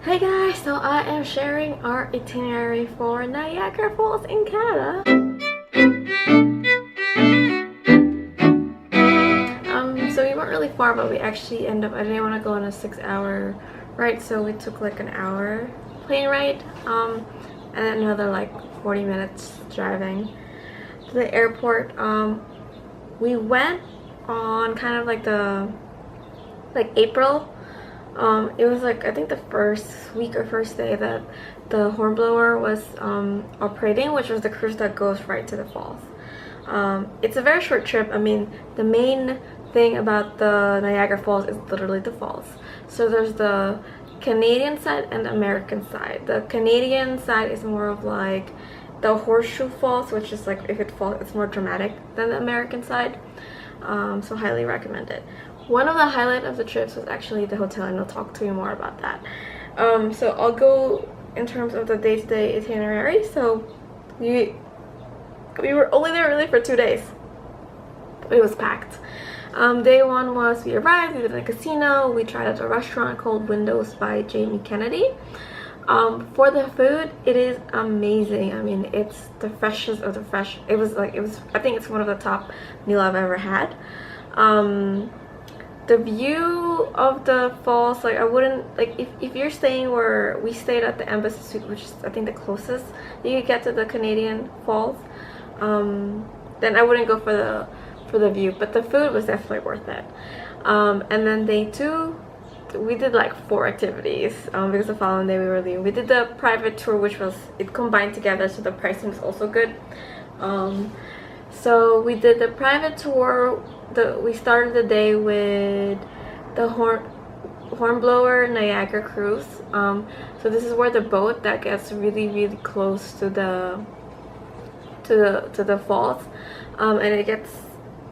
Hey guys, so I am sharing our itinerary for Niagara Falls in Canada. So we weren't really far, but we actually I didn't want to go on a 6-hour ride, so we took like an hour plane ride, and then another like 40 minutes driving to the airport. We went on kind of like April. It was like I think the first week or first day that the Hornblower was operating, which was the cruise that goes right to the falls. It's a very short trip. I mean, the main thing about the Niagara Falls is literally the falls. So there's the Canadian side and the American side. The Canadian side is more of like the Horseshoe Falls, which is like if it falls, it's more dramatic than the American side. So highly recommend it. One of the highlights of the trips was actually the hotel, and I'll talk to you more about that. So I'll go in terms of the day-to-day itinerary. So we were only there really for 2 days. It was packed. Day one was we arrived, we did a casino, we tried out a restaurant called Windows by Jamie Kennedy. For the food, it is amazing. I mean, it's the freshest of the fresh. I think it's one of the top meal I've ever had. The view of the falls, like I wouldn't, like if you're staying where we stayed at the Embassy Suite, which is I think the closest you could get to the Canadian falls, then I wouldn't go for the view, but the food was definitely worth it. And then day two, we did like 4 activities, because the following day we were leaving. We did the private tour, which was, it combined together, so the pricing was also good. So we did the private tour. We started the day with the Hornblower Niagara cruise. So this is where the boat that gets really close to the falls, and it gets,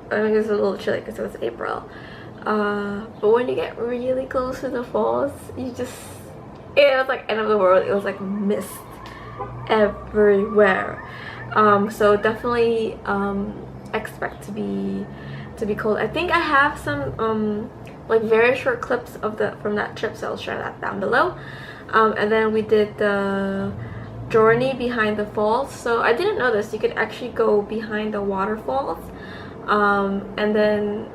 I think it's a little chilly because it was April. But when you get really close to the falls, it was like end of the world. It was like mist everywhere. So definitely expect to be cold. I think I have some like very short clips of from that trip, so I'll share that down below. And then we did the journey behind the falls. So I didn't know this, you could actually go behind the waterfalls, and then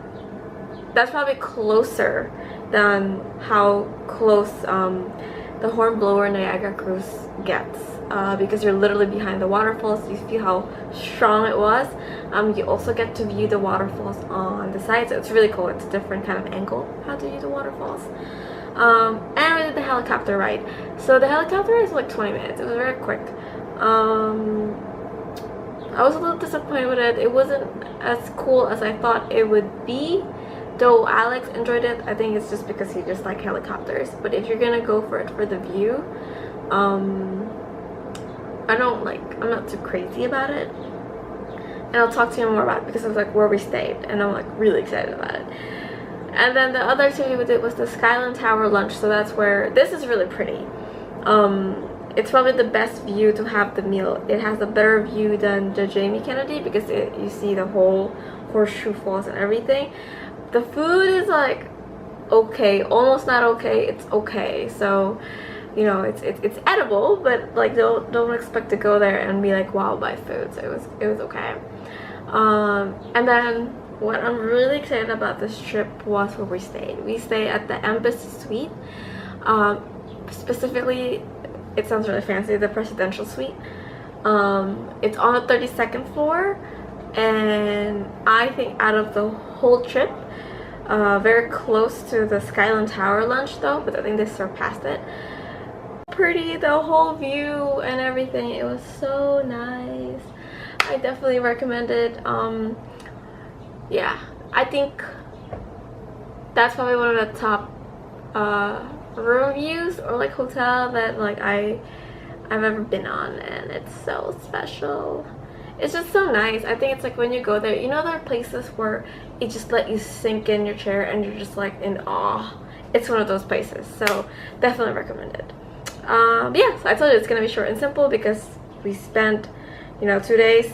that's probably closer than how close the Hornblower Niagara cruise gets, because you're literally behind the waterfalls. You feel how strong it was. You also get to view the waterfalls on the side, so it's really cool. It's a different kind of angle how to view the waterfalls. And we did the helicopter ride. So the helicopter ride was like 20 minutes. It was very quick. I was a little disappointed with it. It wasn't as cool as I thought it would be, though Alex enjoyed it. I think it's just because he just likes helicopters. But if you're gonna go for it for the view, I'm not too crazy about it. And I'll talk to you more about it because it was like where we stayed, and I'm like really excited about it. And then the other activity we did was the Skyline Tower lunch. So that's where, this is really pretty. It's probably the best view to have the meal. It has a better view than the Jamie Kennedy because you see the whole Horseshoe Falls and everything. The food is like okay, almost not okay, it's okay. So you know, it's edible, but like don't expect to go there and be like wowed by food. So it was okay. And then what I'm really excited about this trip was where we stayed. We stayed at the Embassy Suite. Specifically, it sounds really fancy, the Presidential Suite. It's on the 32nd floor, and I think out of the whole trip, very close to the Skyline Tower lunch though, but I think they surpassed it. Pretty, the whole view and everything, it was so nice. I definitely recommend it. Yeah, I think that's probably one of the top room views or like hotel that like I've ever been on, and it's so special. It's just so nice. I think it's like when you go there, you know, there are places where it just let you sink in your chair and you're just like in awe. It's one of those places, so definitely recommend it. Yeah, so I told you it's gonna be short and simple because we spent, you know, 2 days.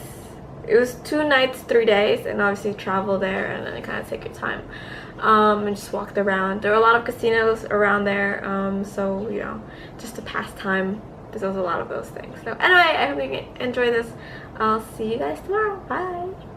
It was 2 nights, 3 days, and obviously travel there and then kind of take your time. and just walked around. There were a lot of casinos around there, so you know, just to pass time. There's a lot of those things. So anyway, I hope you enjoy this. I'll see you guys tomorrow. Bye.